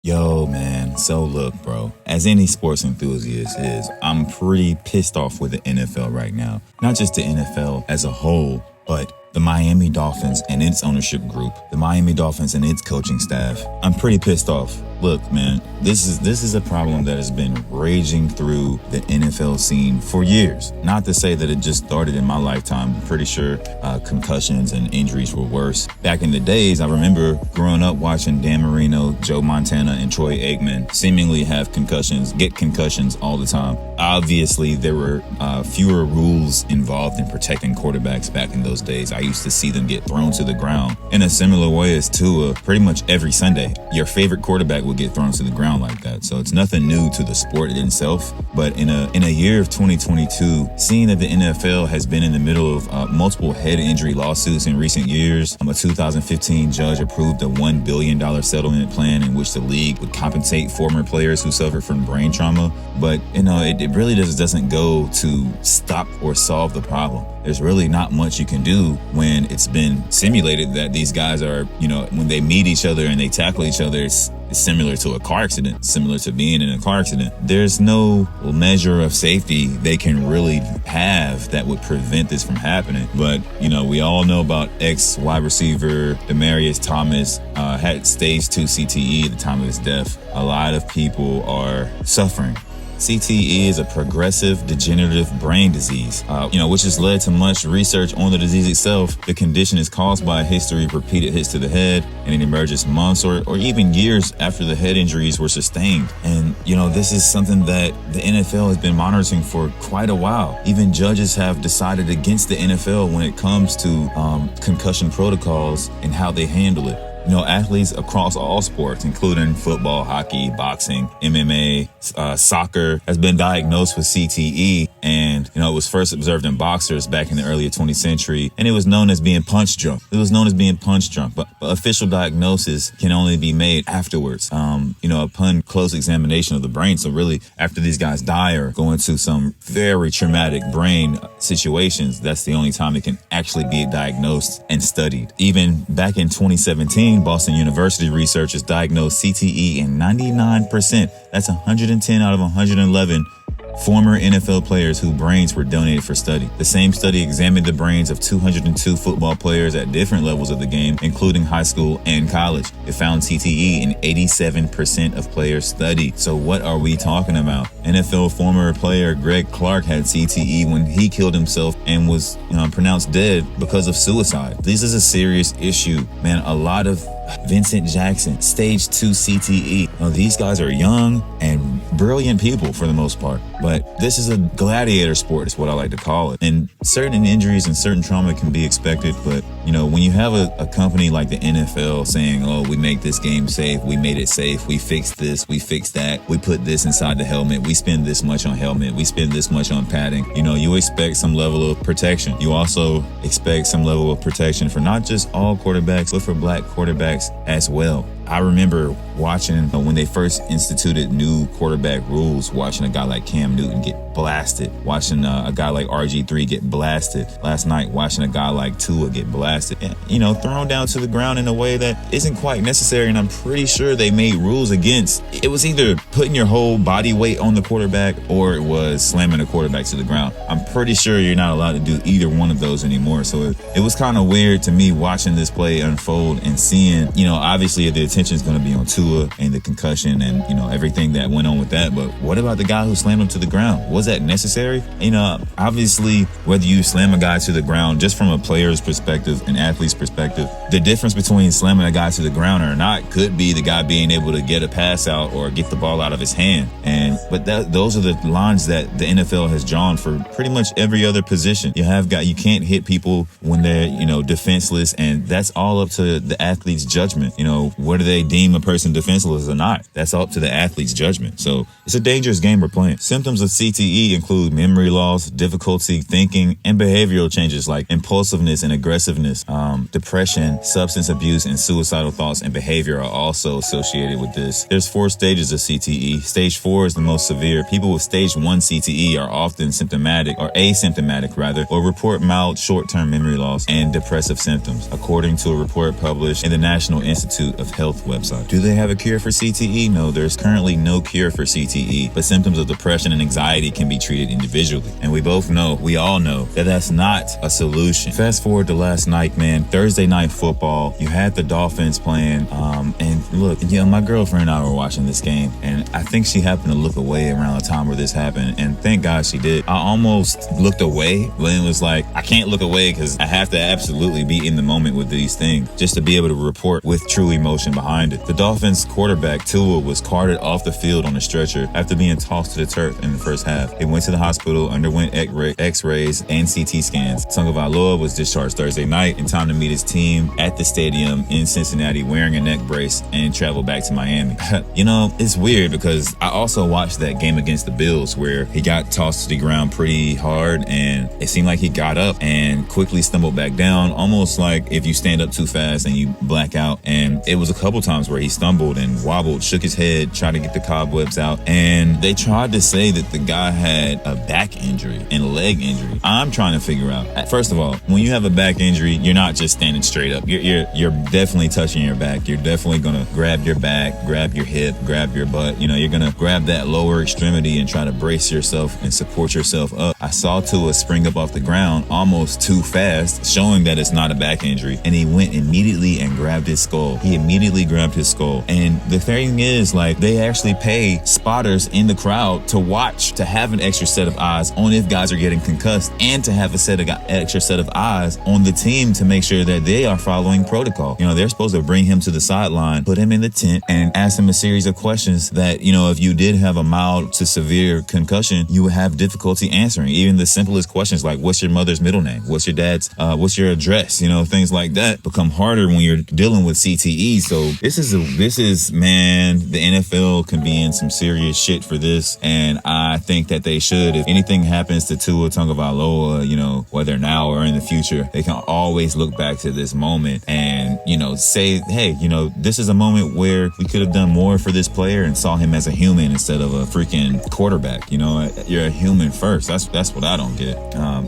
Yo, man. So look, bro, as any sports enthusiast is, I'm pretty pissed off with the NFL right now. Not just the NFL as a whole, but the Miami Dolphins and its ownership group, the Miami Dolphins and its coaching staff. I'm pretty pissed off. Look, man, this is a problem that has been raging through the NFL scene for years. Not to say that it just started in my lifetime. I'm pretty sure concussions and injuries were worse. Back in the days, I remember growing up watching Dan Marino, Joe Montana, and Troy Aikman seemingly get concussions all the time. Obviously, there were fewer rules involved in protecting quarterbacks back in those days. I used to see them get thrown to the ground in a similar way as Tua. Pretty much every Sunday, your favorite quarterback would get thrown to the ground like that. So it's nothing new to the sport itself. But in a year of 2022, seeing that the NFL has been in the middle of multiple head injury lawsuits in recent years, a 2015 judge approved a $1 billion settlement plan in which the league would compensate former players who suffered from brain trauma. But, it really doesn't go to stop or solve the problem. There's really not much you can do when it's been simulated that these guys are, when they meet each other and they tackle each other, it's similar to a car accident, similar to being in a car accident. There's no measure of safety they can really have that would prevent this from happening. But, we all know about ex-wide receiver Demaryius Thomas had stage 2 CTE at the time of his death. A lot of people are suffering. CTE is a progressive degenerative brain disease, which has led to much research on the disease itself. The condition is caused by a history of repeated hits to the head, and it emerges months or even years after the head injuries were sustained. And, this is something that the NFL has been monitoring for quite a while. Even judges have decided against the NFL when it comes to concussion protocols and how they handle it. Athletes across all sports, including football, hockey, boxing, MMA, soccer, has been diagnosed with CTE. And, it was first observed in boxers back in the early 20th century. And it was known as being punch drunk. But official diagnosis can only be made afterwards, upon close examination of the brain. So really, after these guys die or go into some very traumatic brain situations, that's the only time it can actually be diagnosed and studied. Even back in 2017, Boston University researchers diagnosed CTE in 99%. That's 110 out of 111 former NFL players whose brains were donated for study. The same study examined the brains of 202 football players at different levels of the game, including high school and college. It found CTE in 87% of players studied. So what are we talking about? NFL former player Greg Clark had CTE when he killed himself and was pronounced dead because of suicide. This is a serious issue, man. A lot of Vincent Jackson, stage 2 CTE. These guys are young and brilliant people for the most part, but this is a gladiator sport is what I like to call it. And certain injuries and certain trauma can be expected, but when you have a company like the NFL saying, oh, we make this game safe, we made it safe, we fixed this, we fixed that, we put this inside the helmet, we spend this much on helmet, we spend this much on padding, you expect some level of protection. You also expect some level of protection for not just all quarterbacks, but for black quarterbacks as well. I remember watching when they first instituted new quarterback rules, watching a guy like Cam Newton get blasted, watching a guy like RG3 get blasted. Last night, watching a guy like Tua get blasted, and, thrown down to the ground in a way that isn't quite necessary. And I'm pretty sure they made rules against. It was either putting your whole body weight on the quarterback or it was slamming the quarterback to the ground. I'm pretty sure you're not allowed to do either one of those anymore. So it was kind of weird to me watching this play unfold and seeing, obviously the attention is going to be on Tua and the concussion and, everything that went on with that. But what about the guy who slammed him to the ground? Was that necessary? Obviously, whether you slam a guy to the ground, just from a player's perspective, an athlete's perspective, the difference between slamming a guy to the ground or not could be the guy being able to get a pass out or get the ball out of his hand. But those are the lines that the NFL has drawn for pretty much every other position. You can't hit people when they're, defenseless, and that's all up to the athlete's judgment. Whether they deem a person defenseless or not, that's up to the athlete's judgment. So it's a dangerous game we're playing. Symptoms of CTE include memory loss, difficulty thinking, and behavioral changes like impulsiveness and aggressiveness. Depression, substance abuse, and suicidal thoughts and behavior are also associated with this. There's 4 stages of CTE. Stage 4 is the most severe. People with stage 1 CTE are often symptomatic or asymptomatic or report mild short-term memory loss and depressive symptoms, according to a report published in the National Institute of Health Health website. Do they have a cure for CTE? No, there's currently no cure for CTE, but symptoms of depression and anxiety can be treated individually. And we all know that that's not a solution. Fast forward to last night, man, Thursday night football, you had the Dolphins playing, and look, my girlfriend and I were watching this game, and I think she happened to look away around the time where this happened, and thank God she did. I almost looked away, but it was like, I can't look away because I have to absolutely be in the moment with these things just to be able to report with true emotion behind it. The Dolphins quarterback, Tua, was carted off the field on a stretcher after being tossed to the turf in the first half. He went to the hospital, underwent X-rays and CT scans. Tagovailoa was discharged Thursday night in time to meet his team at the stadium in Cincinnati wearing a neck brace and travel back to Miami. It's weird because I also watched that game against the Bills where he got tossed to the ground pretty hard and it seemed like he got up and quickly stumbled back down, almost like if you stand up too fast and you black out. And it was a couple times where he stumbled and wobbled, shook his head, tried to get the cobwebs out. And they tried to say that the guy had a back injury and a leg injury. I'm trying to figure out, first of all, when you have a back injury, you're not just standing straight up. You're definitely touching your back. You're definitely going to grab your back, grab your hip, grab your butt. You're going to grab that lower extremity and try to brace yourself and support yourself up. I saw Tua spring up off the ground almost too fast, showing that it's not a back injury. And he went immediately and grabbed his skull. He immediately grabbed his skull. And the thing is, they actually pay spotters in the crowd to watch, to have an extra set of eyes on if guys are getting concussed, and to have extra set of eyes on the team to make sure that they are following protocol. They're supposed to bring him to the sideline, put him in the tent, and ask him a series of questions that, if you did have a mild to severe concussion, you would have difficulty answering. Even the simplest questions like, what's your mother's middle name? What's your dad's, what's your address? Things like that become harder when you're dealing with CTE. So this is, man, the NFL can be in some serious shit for this. And I think that they should. If anything happens to Tua Tagovailoa, whether now or in the future, they can always look back to this moment and, say, hey, this is a moment where we could have done more for this player and saw him as a human instead of a freaking quarterback. You're a human first. That's what I don't get.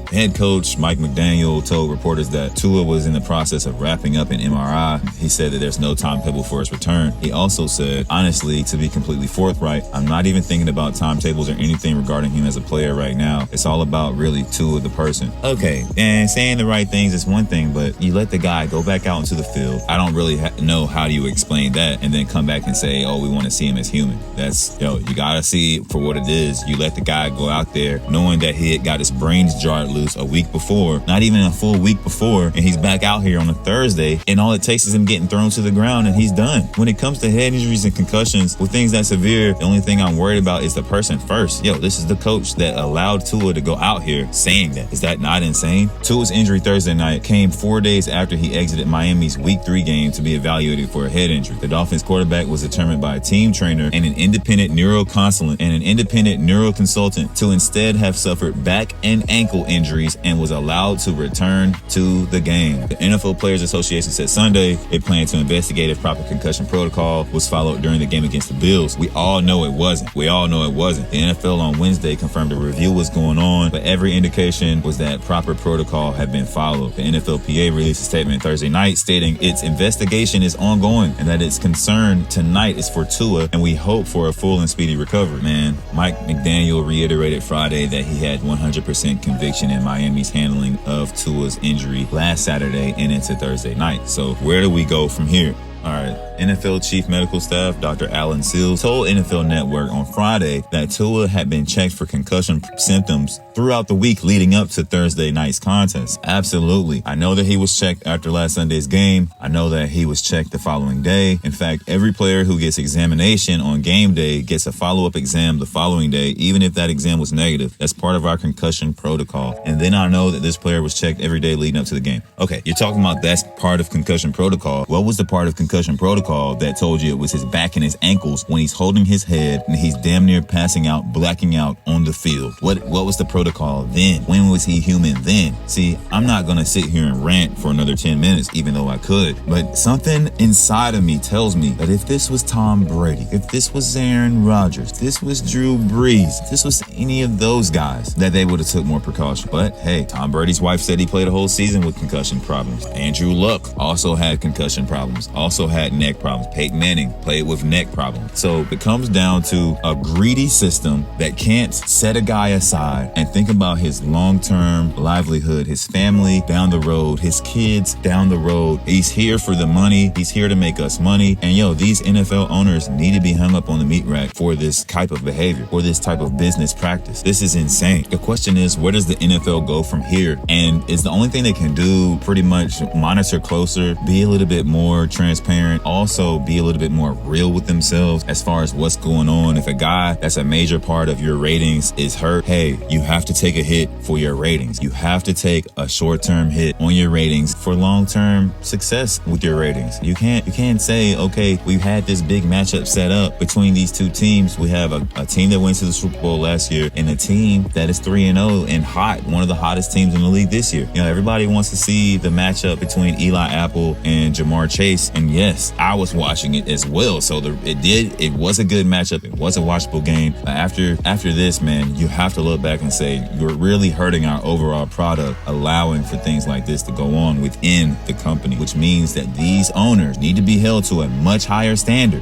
Head coach Mike McDaniel told reporters that Tua was in the process of wrapping up an MRI. He said that there's no timetable for his return. He also said, honestly, to be completely forthright, I'm not even thinking about timetables or anything regarding him as a player right now. It's all about really Tua the person. Okay, and saying the right things is one thing, but you let the guy go back out into the field. I don't really know how do you explain that and then come back and say, oh, we want to see him as human. That's, you gotta see it for what it is. You let the guy go out there knowing that he had got his brains jarred loose a week before, not even a full week before, and he's back out here on a Thursday, and all it takes is him getting thrown to the ground and he's done. When it comes to head injuries and concussions, with things that severe, the only thing I'm worried about is the person first. This is the coach that allowed Tua to go out here saying that. Is that not insane? Tua's injury Thursday night came 4 days after he exited Miami's Week 3 game to be evaluated for a head injury. The Dolphins quarterback was determined by a team trainer and an independent neuroconsultant to instead have suffered back and ankle injuries and was allowed to return to the game. The NFL Players Association said Sunday it planned to investigate if proper concussion protocol was followed during the game against the Bills. We all know it wasn't. The NFL on Wednesday confirmed a review was going on, but every indication was that proper protocol had been followed. The NFLPA released a statement Thursday night stating its investigation is ongoing and that its concern tonight is for Tua, and we hope for a full and speedy recovery. Man, Mike McDaniel reiterated Friday that he had 100% conviction in Miami's handling of Tua's injury last Saturday and into Thursday night. So where do we go from here? All right. NFL Chief Medical Staff Dr. Alan Seals told NFL Network on Friday that Tua had been checked for concussion symptoms throughout the week leading up to Thursday night's contest. Absolutely. I know that he was checked after last Sunday's game. I know that he was checked the following day. In fact, every player who gets examination on game day gets a follow-up exam the following day, even if that exam was negative. That's part of our concussion protocol. And then I know that this player was checked every day leading up to the game. Okay, you're talking about that's part of concussion protocol. What was the part of concussion protocol that told you it was his back and his ankles when he's holding his head and he's damn near passing out, blacking out on the field? What was the protocol then? When was he human then? See, I'm not going to sit here and rant for another 10 minutes, even though I could. But something inside of me tells me that if this was Tom Brady, if this was Aaron Rodgers, if this was Drew Brees, if this was any of those guys, that they would have took more precaution. But hey, Tom Brady's wife said he played a whole season with concussion problems. Andrew Luck also had concussion problems. Also also had neck problems. Peyton Manning played with neck problems. So it comes down to a greedy system that can't set a guy aside and think about his long-term livelihood, his family down the road, his kids down the road. He's here for the money. He's here to make us money. And these NFL owners need to be hung up on the meat rack for this type of behavior, for this type of business practice. This is insane. The question is, where does the NFL go from here? And it's the only thing they can do, pretty much monitor closer, be a little bit more transparent, also be a little bit more real with themselves as far as what's going on. If a guy that's a major part of your ratings is hurt, hey, you have to take a hit for your ratings. You have to take a short-term hit on your ratings for long-term success with your ratings. You can't say, okay, we've had this big matchup set up between these two teams. We have a team that went to the Super Bowl last year and a team that is 3-0 and hot, one of the hottest teams in the league this year. Everybody wants to see the matchup between Eli Apple and Jamar Chase. And yes, I was watching it as well. So it was a good matchup. It was a watchable game. But after this, man, you have to look back and say, you're really hurting our overall product, allowing for things like this to go on within the company, which means that these owners need to be held to a much higher standard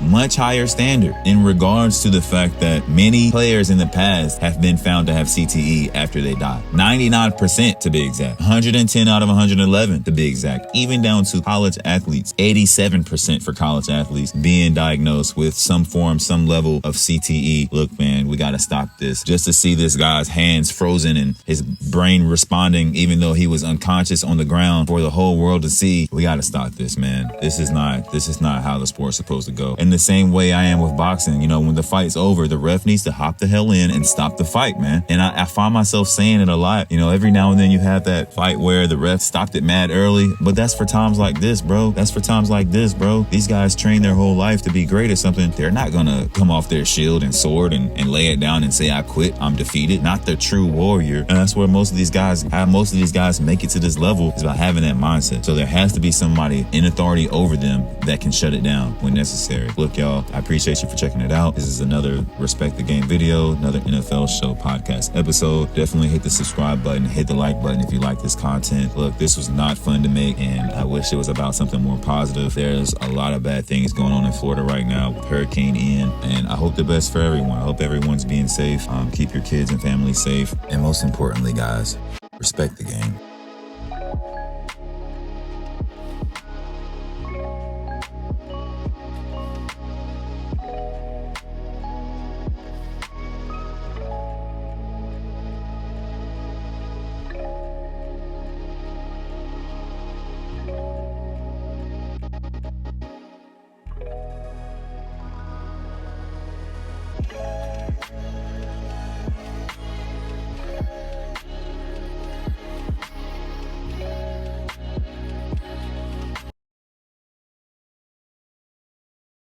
in regards to the fact that many players in the past have been found to have CTE after they die. 99% to be exact. 110 out of 111 to be exact. Even down to college athletes. 87% for college athletes being diagnosed with some level of CTE. Look, man, we got to stop this. Just to see this guy's hands frozen and his brain responding even though he was unconscious on the ground for the whole world to see, we got to stop this, man. This is not how the sport's supposed to go. In the same way I am with boxing, when the fight's over, the ref needs to hop the hell in and stop the fight, man. And I find myself saying it a lot. Every now and then you have that fight where the ref stopped it mad early, but that's for times like this, bro. These guys train their whole life to be great at something. They're not gonna come off their shield and sword and lay it down and say, I quit, I'm defeated. Not the true warrior. And that's where most of these guys make it to this level, is by having that mindset. So there has to be somebody in authority over them that can shut it down when necessary. Look, y'all, I appreciate you for checking it out. This is another Respect the Game video, another NFL Show podcast episode. Definitely hit the subscribe button, hit the like button if you like this content. Look, this was not fun to make, and I wish it was about something more positive. There's a lot of bad things going on in Florida right now with Hurricane Ian, and I hope the best for everyone. I hope everyone's being safe. Keep your kids and family safe, and most importantly, guys, respect the game.